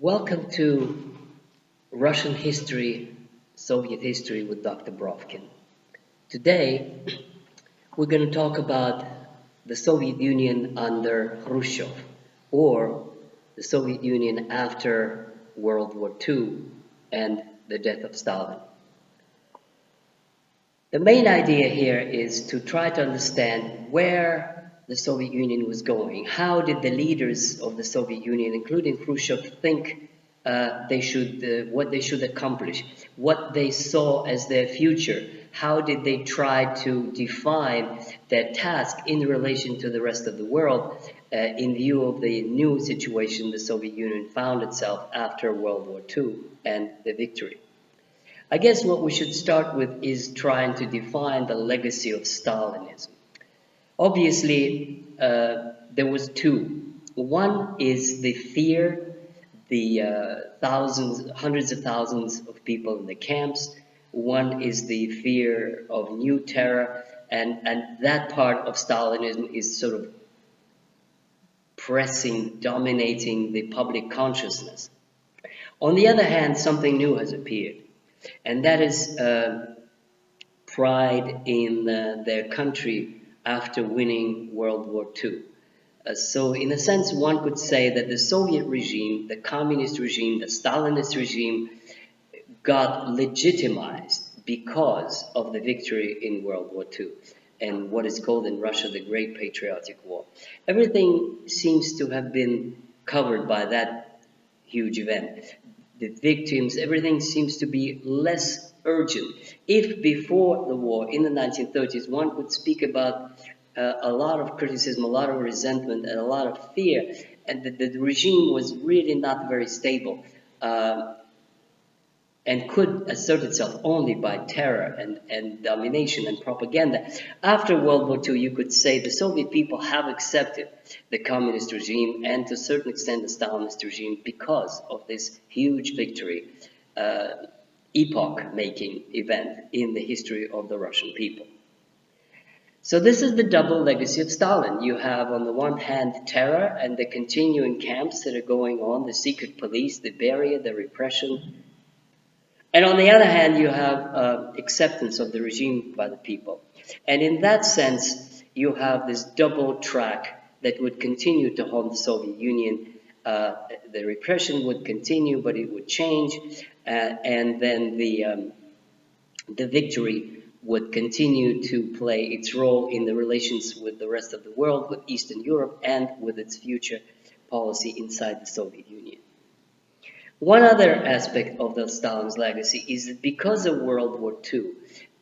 Welcome to Russian History, Soviet History with Dr. Brovkin. Today, we're going to talk about the Soviet Union under Khrushchev, or the Soviet Union after World War II and the death of Stalin. The main idea here is to try to understand where the Soviet Union was going. How did the leaders of the Soviet Union, including Khrushchev, think what they should accomplish, what they saw as their future? How did they try to define their task in relation to the rest of the world in view of the new situation the Soviet Union found itself after World War II and the victory? I guess what we should start with is trying to define the legacy of Stalinism. Obviously, there was two. One is the fear, the hundreds of thousands of people in the camps. One is the fear of new terror, and that part of Stalinism is sort of dominating the public consciousness. On the other hand, something new has appeared, and that is pride in their country after winning World War II. So in a sense, one could say that the Soviet regime, the communist regime, the Stalinist regime got legitimized because of the victory in World War II and what is called in Russia the Great Patriotic War. Everything seems to have been covered by that huge event. The victims, everything seems to be less urgent. If before the war, in the 1930s, one could speak about a lot of criticism, a lot of resentment, and a lot of fear, and the regime was really not very stable and could assert itself only by terror and domination and propaganda. After World War II, you could say the Soviet people have accepted the communist regime and to a certain extent the Stalinist regime because of this huge victory, epoch-making event in the history of the Russian people. So this is the double legacy of Stalin. You have on the one hand terror and the continuing camps that are going on, the secret police, the barrier, the repression. And on the other hand, you have acceptance of the regime by the people. And in that sense, you have this double track that would continue to haunt the Soviet Union. The repression would continue, but it would change. And then the victory would continue to play its role in the relations with the rest of the world, with Eastern Europe, and with its future policy inside the Soviet Union. One other aspect of the Stalin's legacy is that because of World War II,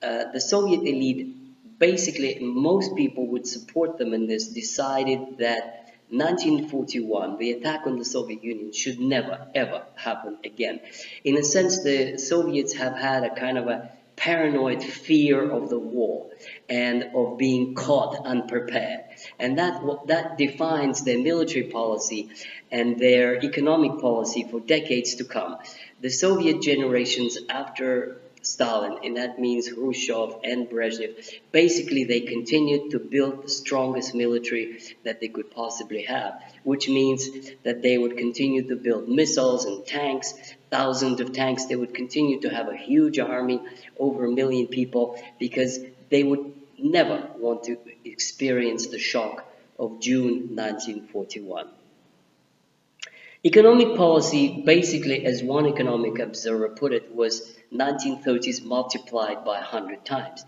the Soviet elite, basically most people would support them in this, decided that 1941, the attack on the Soviet Union, should never, ever happen again. In a sense, the Soviets have had a kind of a paranoid fear of the war and of being caught unprepared. And that defines their military policy and their economic policy for decades to come. The Soviet generations after Stalin, and that means Khrushchev and Brezhnev, basically they continued to build the strongest military that they could possibly have, which means that they would continue to build missiles and tanks, thousands of tanks. They would continue to have a huge army, over 1 million people, because they would never want to experience the shock of June 1941. Economic policy, basically, as one economic observer put it, was 1930s multiplied by 100 times.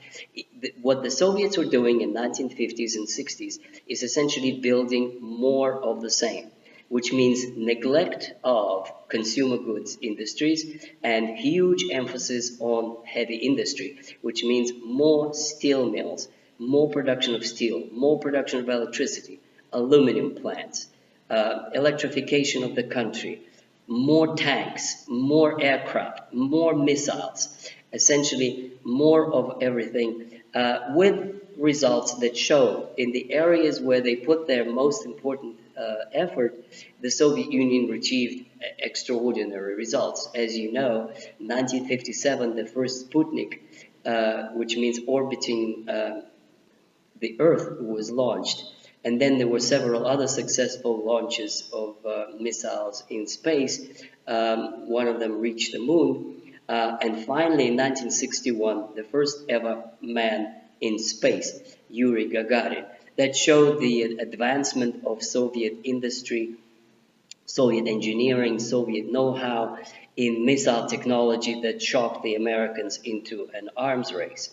What the Soviets were doing in 1950s and 60s is essentially building more of the same, which means neglect of consumer goods industries and huge emphasis on heavy industry, which means more steel mills, more production of steel, more production of electricity, aluminum plants, electrification of the country, more tanks, more aircraft, more missiles, essentially more of everything, with results that show in the areas where they put their most important effort, the Soviet Union achieved extraordinary results. As you know, 1957, the first Sputnik, which means orbiting the Earth, was launched. And then there were several other successful launches of missiles in space. One of them reached the moon. And finally, in 1961, the first ever man in space, Yuri Gagarin, that showed the advancement of Soviet industry, Soviet engineering, Soviet know-how in missile technology that shocked the Americans into an arms race.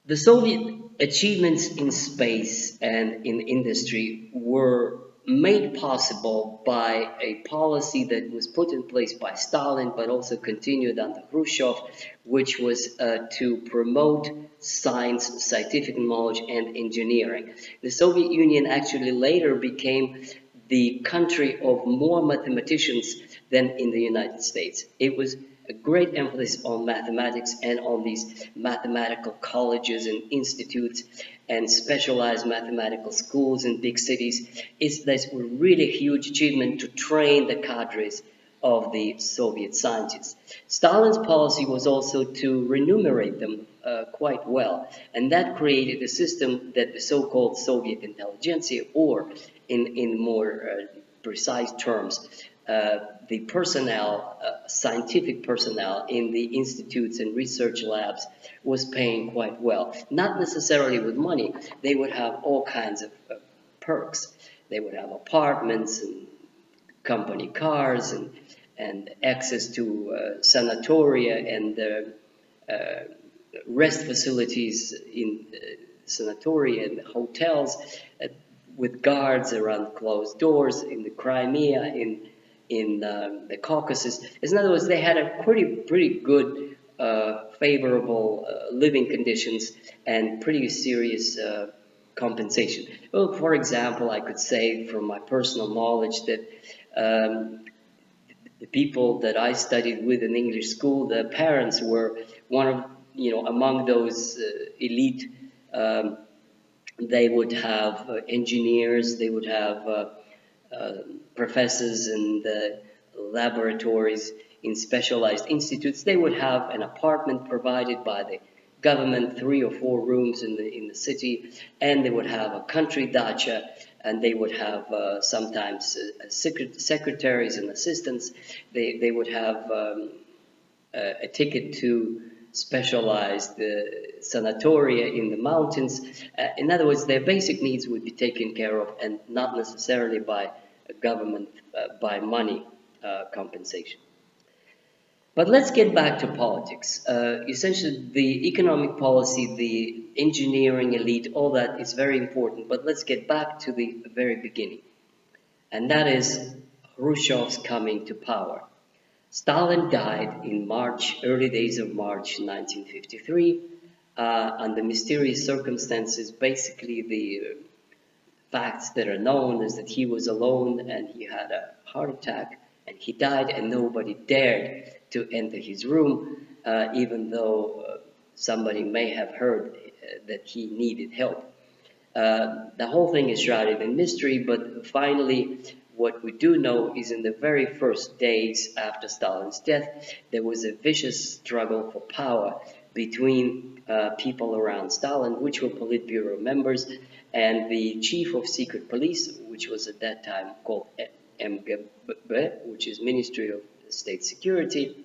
The Soviet achievements in space and in industry were made possible by a policy that was put in place by Stalin, but also continued under Khrushchev, which was to promote science, scientific knowledge, and engineering. The Soviet Union actually later became the country of more mathematicians than in the United States. It was a great emphasis on mathematics and on these mathematical colleges and institutes and specialized mathematical schools in big cities. That's a really huge achievement to train the cadres of the Soviet scientists. Stalin's policy was also to remunerate them quite well, and that created a system that the so-called Soviet intelligentsia, or in more precise terms, the personnel, scientific personnel in the institutes and research labs was paying quite well. Not necessarily with money. They would have all kinds of perks. They would have apartments and company cars and access to sanatoria and rest facilities in sanatoria and hotels with guards around closed doors in the Crimea, in the Caucasus. In other words, they had a pretty good, favorable living conditions and pretty serious compensation. Well, for example, I could say from my personal knowledge that the people that I studied with in English school, the parents were one of, among those elite. They would have engineers, they would have professors and laboratories in specialized institutes. They would have an apartment provided by the government, 3 or 4 rooms in the city, and they would have a country dacha, and they would have sometimes secretaries and assistants. They would have a ticket to specialized sanatoria in the mountains. In other words, their basic needs would be taken care of, and not necessarily by government, by money compensation. But let's get back to politics. Essentially, the economic policy, the engineering elite, all that is very important, but let's get back to the very beginning. And that is Khrushchev's coming to power. Stalin died in early days of March 1953, under mysterious circumstances. Basically, the facts that are known is that he was alone and he had a heart attack and he died, and nobody dared to enter his room, even though somebody may have heard that he needed help. The whole thing is shrouded in mystery, but finally, what we do know is in the very first days after Stalin's death, there was a vicious struggle for power between people around Stalin, which were Politburo members, and the chief of secret police, which was at that time called MGB, which is Ministry of State Security,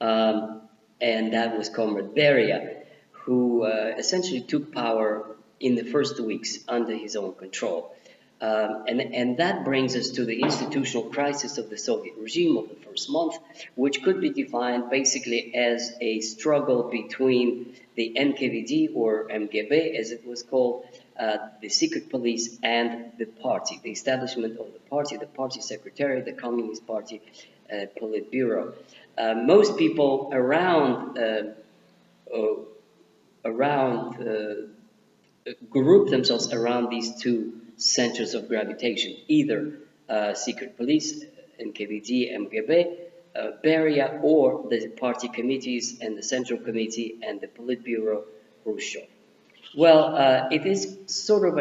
and that was Comrade Beria, who essentially took power in the first weeks under his own control. And that brings us to the institutional crisis of the Soviet regime of the first month, which could be defined basically as a struggle between the NKVD, or MGB as it was called, the secret police, and the party, the establishment of the party secretariat, the Communist Party Politburo. Most people group themselves around these two centers of gravitation, either secret police, NKVD, MGB, Beria, or the party committees and the Central Committee and the Politburo, Khrushchev. Well, it is sort of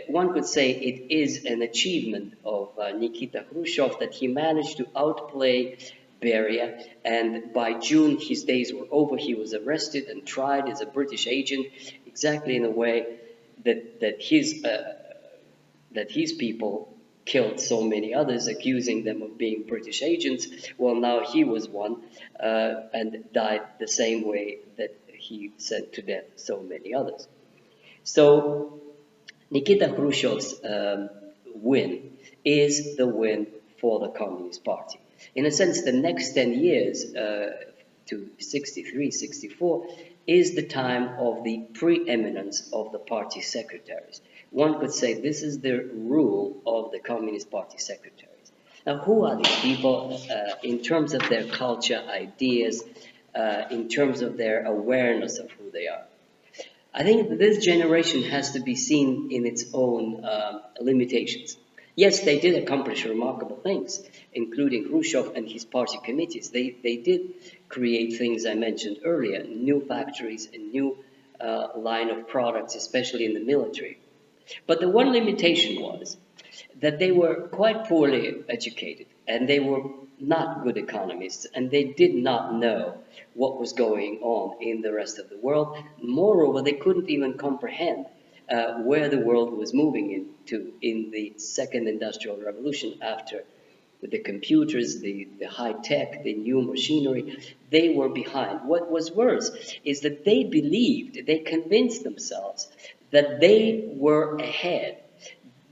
one could say it is an achievement of Nikita Khrushchev that he managed to outplay Beria, and by June his days were over. He was arrested and tried as a British agent, exactly in a way that his people killed so many others, accusing them of being British agents. Well, now he was one, and died the same way that he sent to death so many others. So Nikita Khrushchev's win is the win for the Communist Party. In a sense, the next 10 years, to 63, 64, is the time of the preeminence of the party secretaries. One could say this is the rule of the Communist Party secretaries. Now, who are these people in terms of their culture, ideas, in terms of their awareness of who they are? I think that this generation has to be seen in its own limitations. Yes, they did accomplish remarkable things, including Khrushchev and his party committees. They did create things I mentioned earlier, new factories, a new line of products, especially in the military. But the one limitation was that they were quite poorly educated and they were not good economists and they did not know what was going on in the rest of the world. Moreover, they couldn't even comprehend where the world was moving into in the second industrial revolution after the computers, the high tech, the new machinery. They were behind. What was worse is that they believed, they convinced themselves that they were ahead.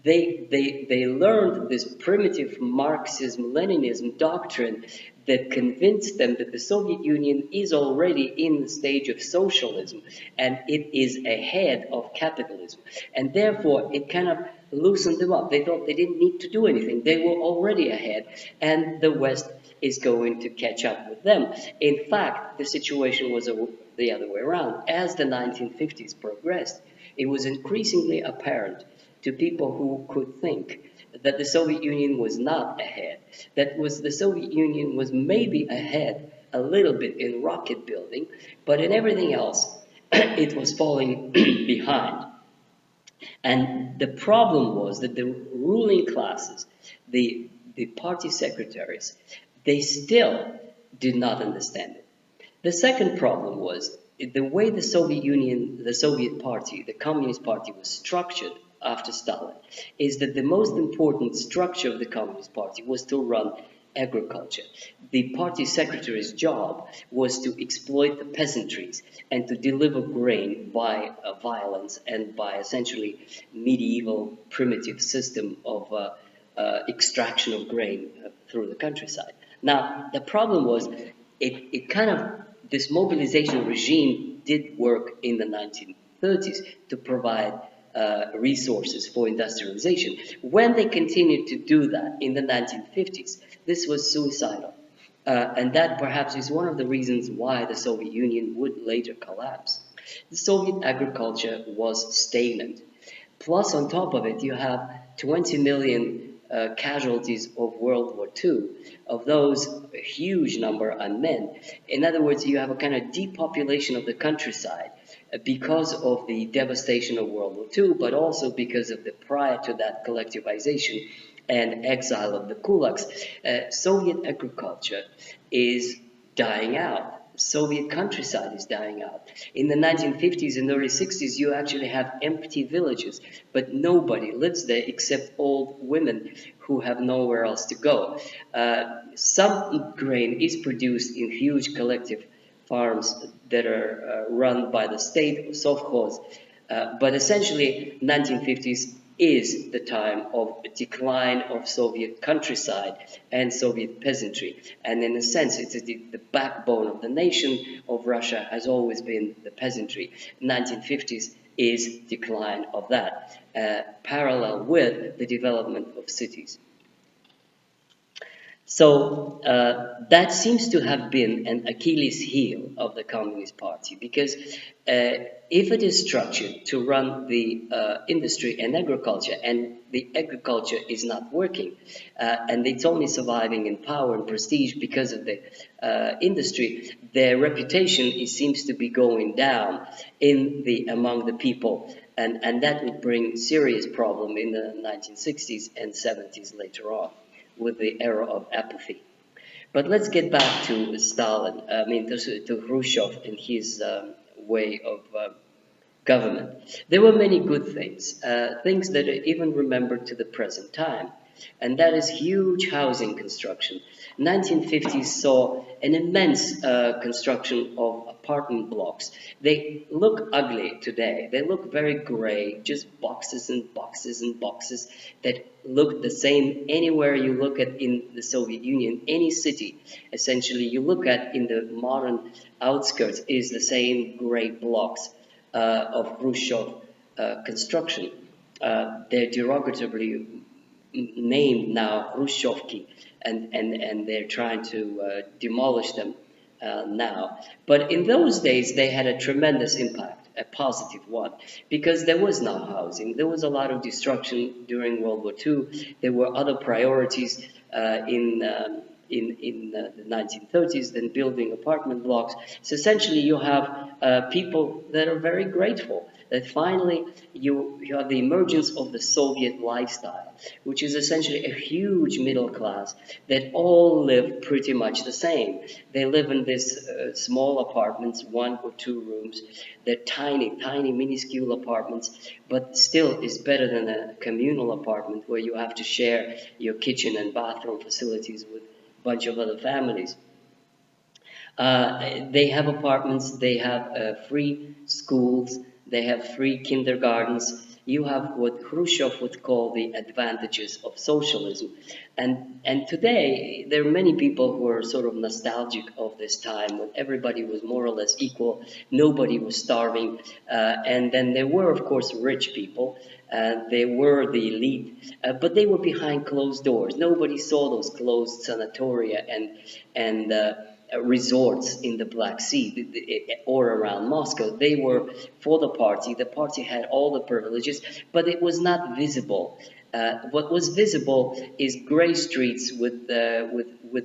They learned this primitive Marxism-Leninism doctrine that convinced them that the Soviet Union is already in the stage of socialism and it is ahead of capitalism. And therefore, it kind of loosened them up. They thought they didn't need to do anything. They were already ahead and the West is going to catch up with them. In fact, the situation was the other way around. As the 1950s progressed, it was increasingly apparent to people who could think that the Soviet Union was not ahead, the Soviet Union was maybe ahead a little bit in rocket building, but in everything else, it was falling behind. And the problem was that the ruling classes, the party secretaries, they still did not understand it. The second problem was the way the Soviet Union, the Soviet Party, the Communist Party was structured after Stalin, is that the most important structure of the Communist Party was to run agriculture. The party secretary's job was to exploit the peasantries and to deliver grain by violence and by essentially medieval primitive system of extraction of grain through the countryside. Now, the problem was this mobilization regime did work in the 1930s to provide resources for industrialization. When they continued to do that in the 1950s, this was suicidal. And that perhaps is one of the reasons why the Soviet Union would later collapse. The Soviet agriculture was stagnant. Plus, on top of it, you have 20 million casualties of World War II. Of those, a huge number are men. In other words, you have a kind of depopulation of the countryside because of the devastation of World War II, but also because of the prior to that collectivization and exile of the kulaks. Soviet agriculture is dying out. Soviet countryside is dying out. In the 1950s and early 60s, you actually have empty villages, but nobody lives there except old women who have nowhere else to go. Some grain is produced in huge collective farms that are run by the state, sovkhoz, but essentially 1950s is the time of decline of Soviet countryside and Soviet peasantry. And in a sense, it's the backbone of the nation of Russia has always been the peasantry. 1950s is decline of that, parallel with the development of cities. So that seems to have been an Achilles heel of the Communist Party, because if it is structured to run the industry and agriculture, and the agriculture is not working, and it's only surviving in power and prestige because of the industry, their reputation seems to be going down among the people, and that would bring serious problem in the 1960s and 70s later on, with the era of apathy. But let's get back to Stalin, to Khrushchev and his way of government. There were many good things, things that are even remembered to the present time, and that is huge housing construction. 1950s saw an immense construction of apartment blocks. They look ugly today. They look very gray, just boxes and boxes and boxes that look the same anywhere you look at in the Soviet Union. Any city, essentially, you look at in the modern outskirts is the same gray blocks of Khrushchev construction. They're derogatively named now Khrushchevki, and they're trying to demolish them now. But in those days, they had a tremendous impact, a positive one, because there was no housing. There was a lot of destruction during World War II. There were other priorities in the 1930s than building apartment blocks. So essentially, you have people that are very grateful that finally you have the emergence of the Soviet lifestyle, which is essentially a huge middle class that all live pretty much the same. They live in these small apartments, 1 or 2 rooms. They're tiny, tiny, minuscule apartments, but still is better than a communal apartment where you have to share your kitchen and bathroom facilities with a bunch of other families. They have apartments, they have free schools, they have free kindergartens. You have what Khrushchev would call the advantages of socialism. And today, there are many people who are sort of nostalgic of this time when everybody was more or less equal, nobody was starving, and then there were, of course, rich people. They were the elite, but they were behind closed doors. Nobody saw those closed sanatoria and resorts in the Black Sea or around Moscow. They were for the party. The party had all the privileges, but it was not visible. What was visible is gray streets with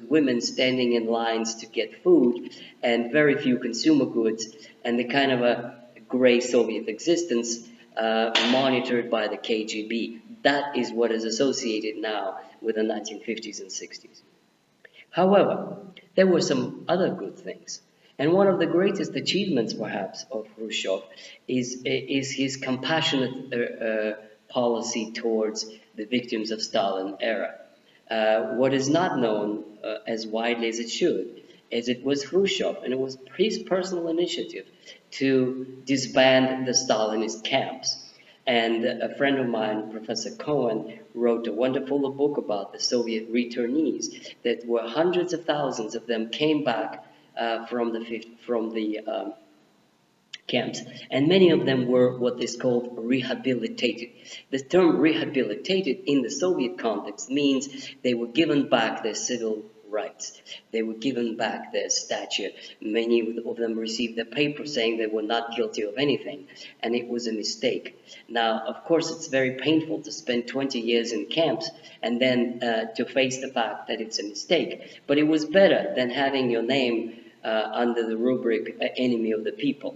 women standing in lines to get food and very few consumer goods and the kind of a gray Soviet existence monitored by the KGB. That is what is associated now with the 1950s and 60s. However, there were some other good things. And one of the greatest achievements, perhaps, of Khrushchev is his compassionate policy towards the victims of Stalin era. What is not known as widely as it should is it was Khrushchev, and it was his personal initiative to disband the Stalinist camps. And a friend of mine, Professor Cohen, wrote a wonderful book about the Soviet returnees. That were hundreds of thousands of them came back from the camps, and many of them were what is called rehabilitated. The term rehabilitated in the Soviet context means they were given back their civil rights. They were given back their stature. Many of them received a paper saying they were not guilty of anything, and it was a mistake. Now, of course, it's very painful to spend 20 years in camps and then to face the fact that it's a mistake, but it was better than having your name under the rubric enemy of the people.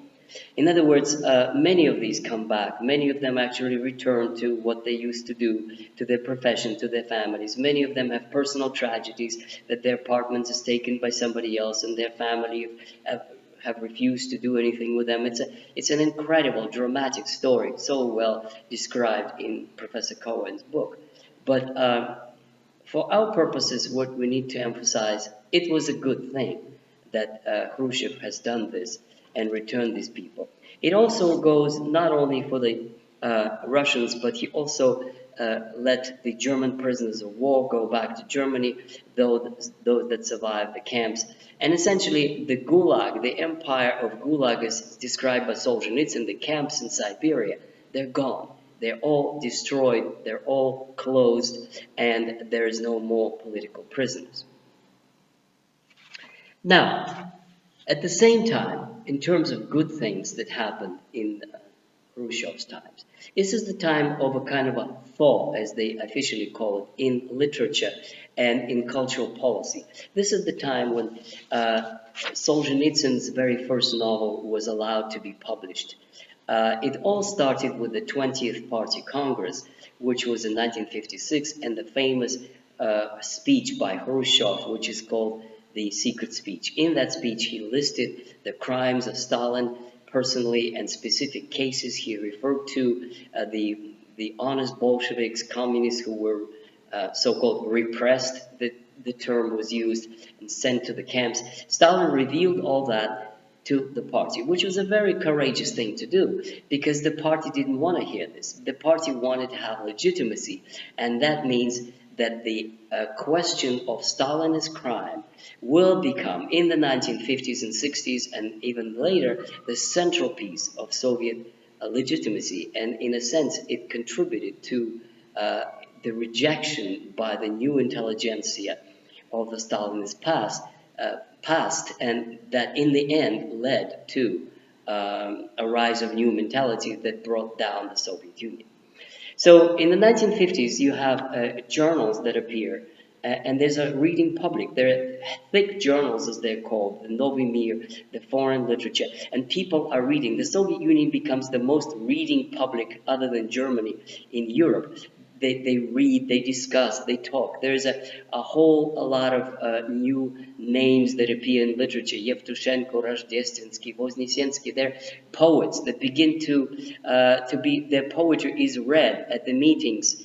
In other words, many of these come back. Many of them actually return to what they used to do, to their profession, to their families. Many of them have personal tragedies, that their apartment is taken by somebody else and their family have refused to do anything with them. It's an incredible, dramatic story, so well described in Professor Cohen's book. But for our purposes, what we need to emphasize, it was a good thing that Khrushchev has done this and return these people. It also goes not only for the Russians, but he also let the German prisoners of war go back to Germany, those that survived the camps. And essentially, the Gulag, the empire of Gulag as described by Solzhenitsyn, the camps in Siberia, they're gone. They're all destroyed, they're all closed, and there is no more political prisoners. Now, at the same time, in terms of good things that happened in Khrushchev's times, this is the time of a kind of a thaw, as they officially call it, in literature and in cultural policy. This is the time when Solzhenitsyn's very first novel was allowed to be published. It all started with the 20th Party Congress, which was in 1956, and the famous speech by Khrushchev, which is called the secret speech. In that speech, he listed the crimes of Stalin personally and specific cases. He referred to the honest Bolsheviks, communists who were so-called repressed, the term was used, and sent to the camps. Stalin revealed all that to the party, which was a very courageous thing to do, because the party didn't want to hear this. The party wanted to have legitimacy, and that means that the question of Stalin's crime will become, in the 1950s and 60s and even later, the central piece of Soviet legitimacy. And in a sense, it contributed to the rejection by the new intelligentsia of the Stalinist past, and that in the end led to a rise of new mentality that brought down the Soviet Union. So in the 1950s, you have journals that appear, and there's a reading public. There are thick journals, as they're called, the Novy Mir, the foreign literature, and people are reading. The Soviet Union becomes the most reading public, other than Germany, in Europe. They read, they discuss, they talk. There's a lot of new names that appear in literature. Yevtushenko, Rождественский, Voznesensky. They're poets that begin to be, their poetry is read at the meetings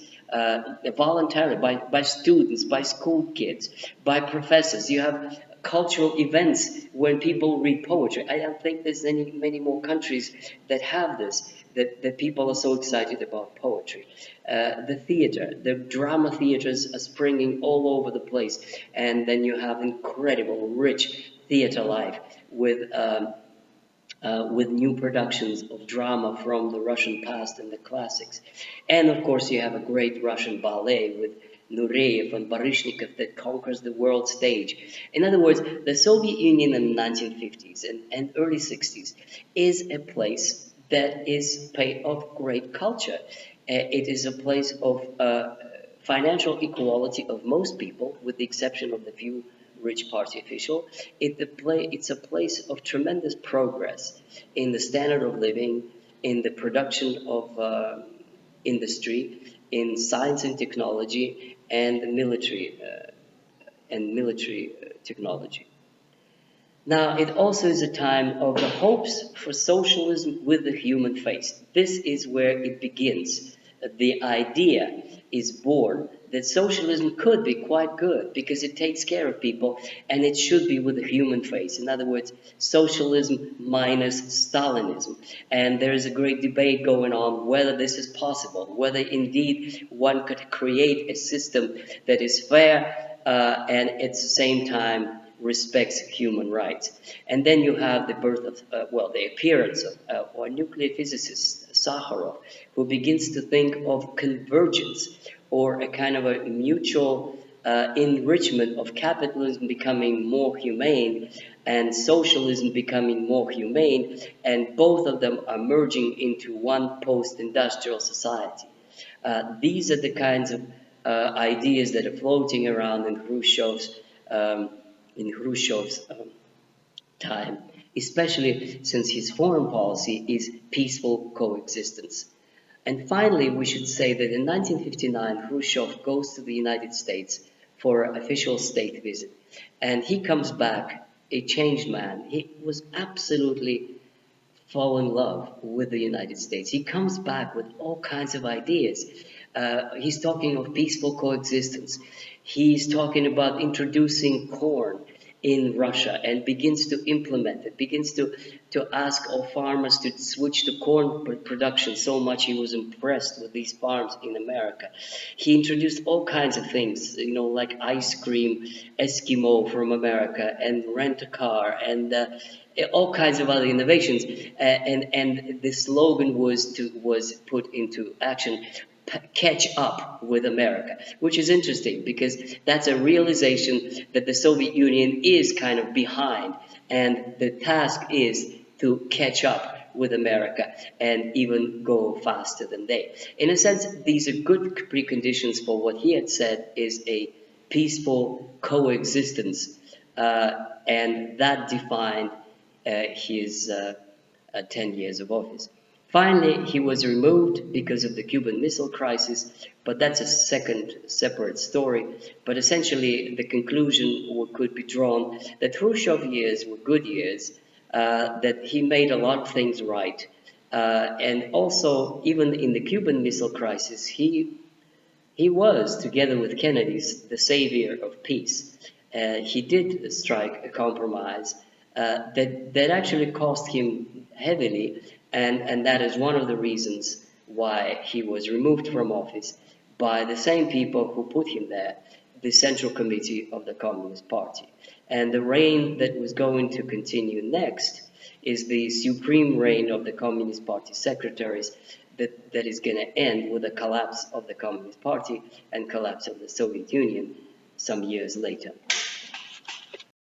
voluntarily by students, by school kids, by professors. You have cultural events when people read poetry. I don't think there's many more countries that have this, that people are so excited about poetry. The theater, the drama theaters are springing all over the place, and then you have incredible, rich theater life with new productions of drama from the Russian past and the classics. And of course, you have a great Russian ballet with Nureyev and Baryshnikov that conquers the world stage. In other words, the Soviet Union in the 1950s and early 60s is a place that is of great culture. It is a place of financial equality of most people, with the exception of the few rich party official. It's a place of tremendous progress in the standard of living, in the production of industry, in science and technology, and military technology. Now, it also is a time of the hopes for socialism with the human face. This is where it begins. The idea is born that socialism could be quite good because it takes care of people, and it should be with a human face. In other words, socialism minus Stalinism. And there is a great debate going on whether this is possible, whether indeed one could create a system that is fair and at the same time respects human rights. And then you have the birth of, the appearance of a nuclear physicist, Sakharov, who begins to think of convergence, or a kind of a mutual enrichment of capitalism becoming more humane and socialism becoming more humane, and both of them are merging into one post-industrial society. These are the kinds of ideas that are floating around in Khrushchev's time, especially since his foreign policy is peaceful coexistence. And finally, we should say that in 1959, Khrushchev goes to the United States for an official state visit. And he comes back a changed man. He was absolutely fall in love with the United States. He comes back with all kinds of ideas. He's talking of peaceful coexistence. He's talking about introducing corn in Russia and begins to implement it, begins to ask all farmers to switch to corn production. So much he was impressed with these farms in America. He introduced all kinds of things, like ice cream, Eskimo from America, and rent a car, and all kinds of other innovations. And the slogan was put into action: catch up with America, which is interesting because that's a realization that the Soviet Union is kind of behind, and the task is to catch up with America and even go faster than they. In a sense, these are good preconditions for what he had said is a peaceful coexistence, and that defined his 10 years of office. Finally, he was removed because of the Cuban Missile Crisis, but that's a second separate story. But essentially, the conclusion could be drawn that Khrushchev years were good years, that he made a lot of things right. And also, even in the Cuban Missile Crisis, he was, together with Kennedy, the savior of peace. He did strike a compromise that actually cost him heavily, and that is one of the reasons why he was removed from office by the same people who put him there, the Central Committee of the Communist Party. And the reign that was going to continue next is the supreme reign of the Communist Party secretaries that is going to end with the collapse of the Communist Party and collapse of the Soviet Union some years later.